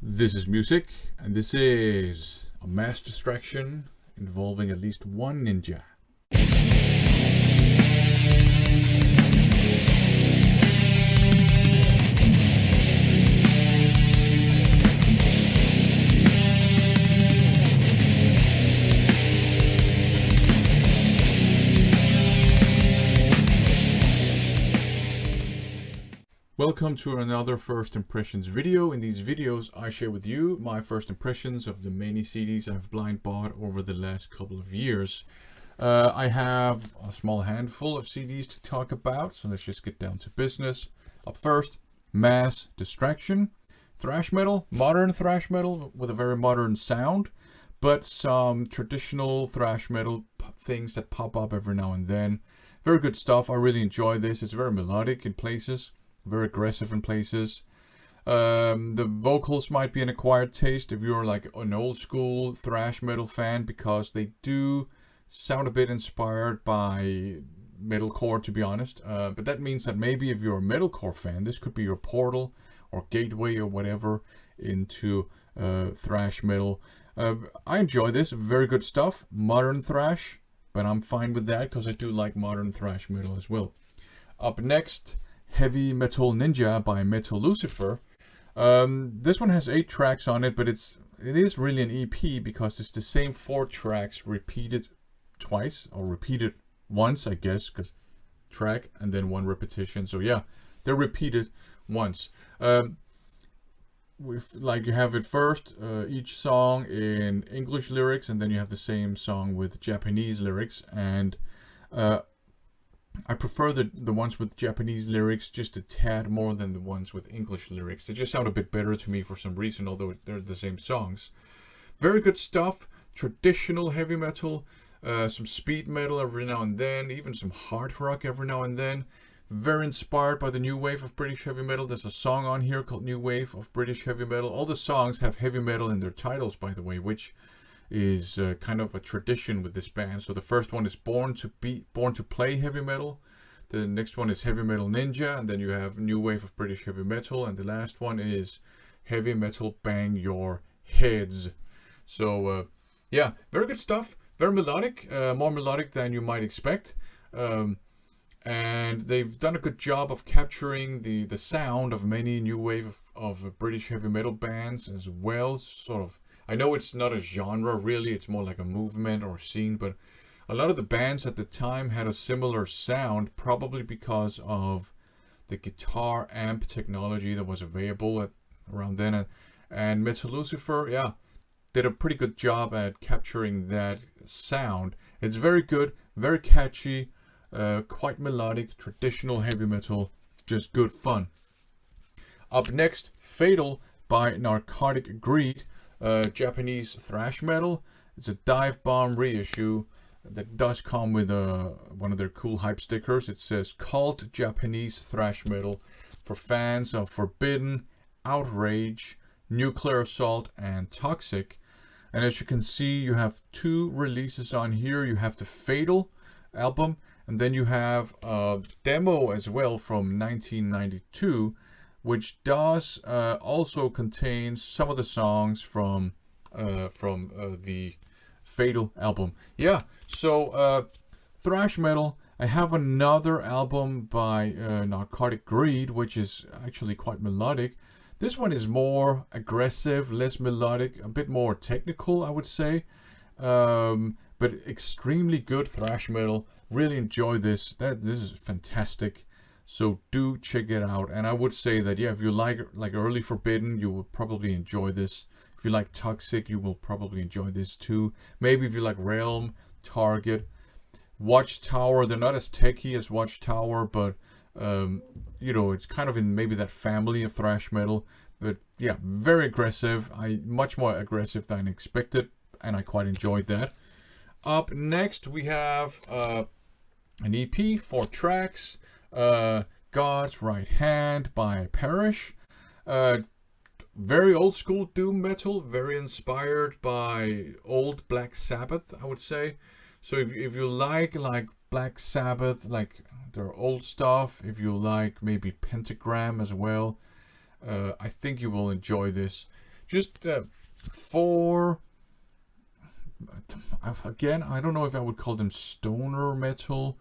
This is music, and this is a Massdistraction involving at least one ninja. Welcome to another First Impressions video. In these videos I share with you my first impressions of the many CDs I've blind bought over the last couple of years. I have a small handful of CDs to talk about, so let's just get down to business. Up first, Massdistraction. Thrash metal, modern thrash metal with a very modern sound, but some traditional thrash metal things that pop up every now and then. Very good stuff. I really enjoy this. It's very melodic in places, very aggressive in places. The vocals might be an acquired taste if you're like an old school thrash metal fan, because they do sound a bit inspired by metalcore, to be honest. But that means that maybe if you're a metalcore fan, this could be your portal or gateway or whatever into thrash metal. I enjoy this. Very good stuff. Modern thrash, but I'm fine with that because I do like modern thrash metal as well. Up next, Heavy Metal Ninja by Metalucifer. This one has 8 tracks on it, but it is really an EP because it's the same 4 tracks repeated twice, or repeated once, I guess, because track and then 1 repetition. So yeah, they're repeated once. Like you have it first, each song in English lyrics, and then you have the same song with Japanese lyrics. And I prefer the ones with Japanese lyrics just a tad more than the ones with English lyrics. They just sound a bit better to me for some reason, although they're the same songs. Very good stuff. Traditional heavy metal, some speed metal every now and then, even some hard rock every now and then. Very inspired by the new wave of British heavy metal. There's a song on here called New Wave of British Heavy Metal. All the songs have heavy metal in their titles, by the way, which is kind of a tradition with this band. So the first one is Born to Play Heavy Metal. The next one is Heavy Metal Ninja, and then you have New Wave of British Heavy Metal, and the last one is Heavy Metal Bang Your Heads. So yeah, very good stuff. Very melodic, more melodic than you might expect. And they've done a good job of capturing the sound of many new wave of British heavy metal bands as well. Sort of, I know it's not a genre really, it's more like a movement or a scene, but a lot of the bands at the time had a similar sound, probably because of the guitar amp technology that was available around then. And Metalucifer, yeah, did a pretty good job at capturing that sound. It's very good, very catchy, quite melodic, traditional heavy metal, just good fun. Up next, Fatal by Narcotic Greed. Japanese thrash metal. It's a dive bomb reissue that does come with one of their cool hype stickers. It says Cult Japanese Thrash Metal for fans of Forbidden, Outrage, Nuclear Assault, and Toxic. And as you can see, you have 2 releases on here. You have the Fatal album, and then you have a demo as well from 1992, which does also contain some of the songs from the Fatal album. Yeah, so thrash metal. I have another album by Narcotic Greed, which is actually quite melodic. This one is more aggressive, less melodic, a bit more technical, I would say, but extremely good thrash metal. Really enjoy this. This is fantastic. So do check it out. And I would say that, yeah, if you like early Forbidden, you will probably enjoy this. If you like Toxic, you will probably enjoy this too. Maybe if you like Realm, Target, Watchtower. They're not as techy as Watchtower, but you know, it's kind of in maybe that family of thrash metal. But yeah, very aggressive. Much more aggressive than expected, and I quite enjoyed that. Up next, we have an EP, 4 tracks. God's Right Hand by Parish. Very old school doom metal, very inspired by old Black Sabbath, I would say. So if you like Black Sabbath, like their old stuff, if you like maybe Pentagram as well, I think you will enjoy this. just four. Again, I don't know if I would call them stoner metal,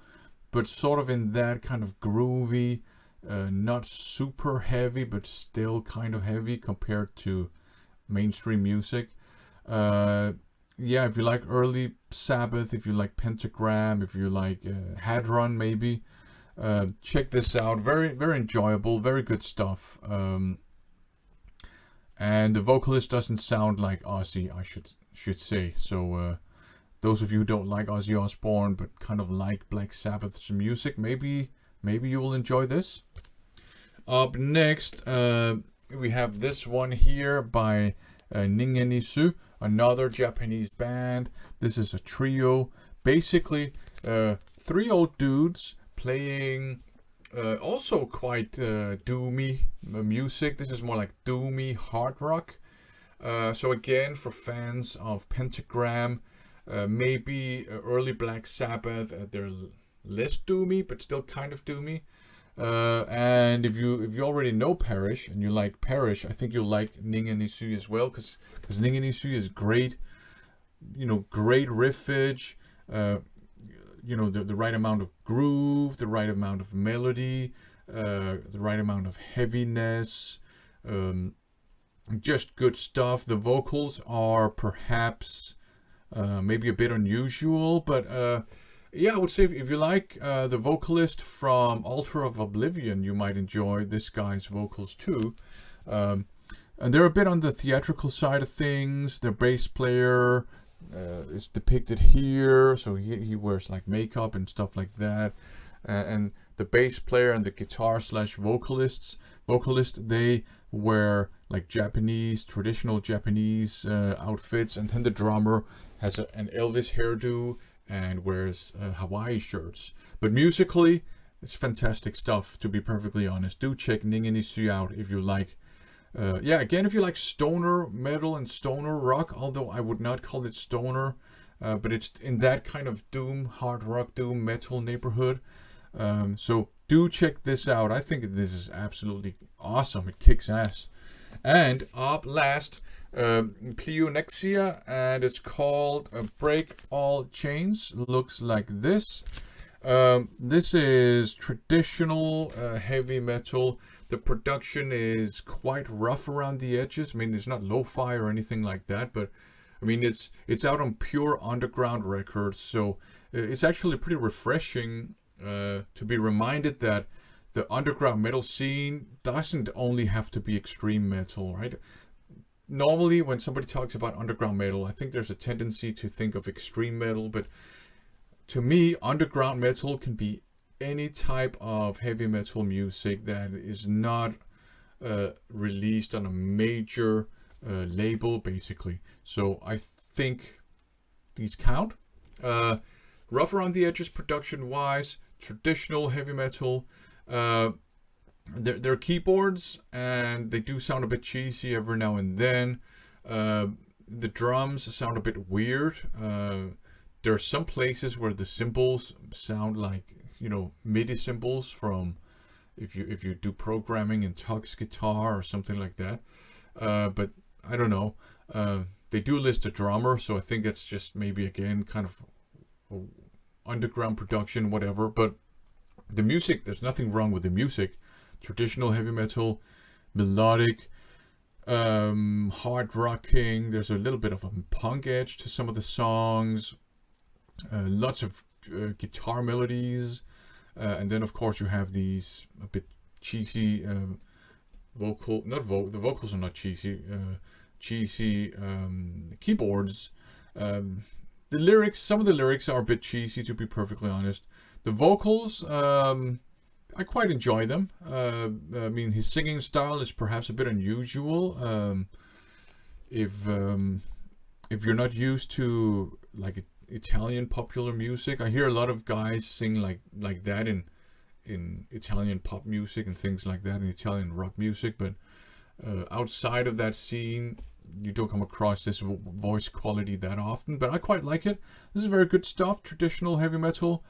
but sort of in that kind of groovy, not super heavy, but still kind of heavy compared to mainstream music. Yeah, if you like early Sabbath, if you like Pentagram, if you like Hadron, maybe check this out. Very, very enjoyable, very good stuff. And the vocalist doesn't sound like Ozzy, I should say. So those of you who don't like Ozzy Osbourne but kind of like Black Sabbath's music, maybe you will enjoy this. Up next, we have this one here by Ningen Isu, another Japanese band. This is a trio, basically 3 old dudes playing also quite doomy music. This is more like doomy hard rock. So again, for fans of Pentagram, maybe early Black Sabbath, they're less doomy, but still kind of doomy. And if you already know Parish and you like Parish, I think you'll like Ningen Isu as well, because Ningen Isu is great. Great riffage. The right amount of groove, the right amount of melody, the right amount of heaviness. Just good stuff. The vocals are perhaps maybe a bit unusual, but yeah, I would say if you like the vocalist from Altar of Oblivion, you might enjoy this guy's vocals too. And they're a bit on the theatrical side of things. Their bass player is depicted here, so he wears like makeup and stuff like that. And the bass player and the guitar / vocalist, they wear like traditional Japanese outfits, and then the drummer has an Elvis hairdo and wears Hawaii shirts. But musically, it's fantastic stuff, to be perfectly honest. Do check Ningen Isu out if you like. If you like stoner metal and stoner rock, although I would not call it stoner, but it's in that kind of doom, hard rock, doom metal neighborhood. So do check this out. I think this is absolutely awesome. It kicks ass. And up last, Pleonexia, and it's called Break All Chains. Looks like this. This is traditional heavy metal. The production is quite rough around the edges. I mean, it's not lo-fi or anything like that, but I mean, it's out on Pure Underground Records, so it's actually pretty refreshing to be reminded that the underground metal scene doesn't only have to be extreme metal, right? Normally, when somebody talks about underground metal, I think there's a tendency to think of extreme metal, but to me, underground metal can be any type of heavy metal music that is not released on a major label, basically. So I think these count. Rough around the edges production-wise, traditional heavy metal. They're keyboards, and they do sound a bit cheesy every now and then. The drums sound a bit weird. There are some places where the cymbals sound like, MIDI cymbals from if you do programming in Tux guitar or something like that. But I don't know. They do list a drummer, so I think it's just maybe again kind of underground production, whatever. But the music, there's nothing wrong with the music. Traditional heavy metal, melodic, hard rocking. There's a little bit of a punk edge to some of the songs. Lots of guitar melodies, and then of course you have these a bit cheesy the vocals are not cheesy, cheesy keyboards. The lyrics, some of the lyrics are a bit cheesy, to be perfectly honest. The vocals, I quite enjoy them. I mean, his singing style is perhaps a bit unusual. If you're not used to like Italian popular music, I hear a lot of guys sing like that in Italian pop music and things like that, in Italian rock music. But outside of that scene, you don't come across this voice quality that often. But I quite like it. This is very good stuff. Traditional heavy metal.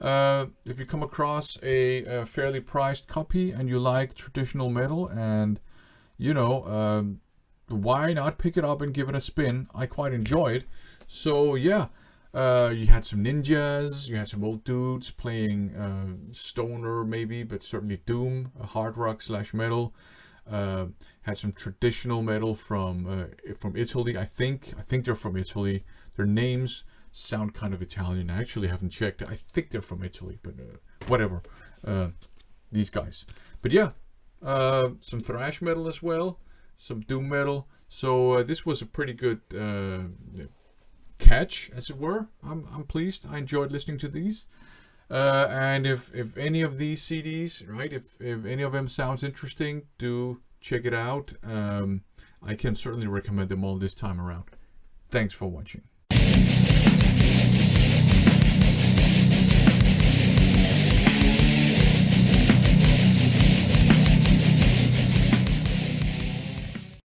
If you come across a fairly priced copy and you like traditional metal, and why not pick it up and give it a spin? I quite enjoy it. So yeah, you had some ninjas, you had some old dudes playing stoner maybe, but certainly doom, hard rock / metal. Had some traditional metal from Italy. I think they're from Italy. Their names sound kind of Italian. I actually haven't checked. I think they're from Italy, but whatever. These guys. But yeah, some thrash metal as well, some doom metal. So this was a pretty good catch, as it were. I'm pleased. I enjoyed listening to these. And if any of these CDs, right, if any of them sounds interesting, do check it out. I can certainly recommend them all this time around. Thanks for watching.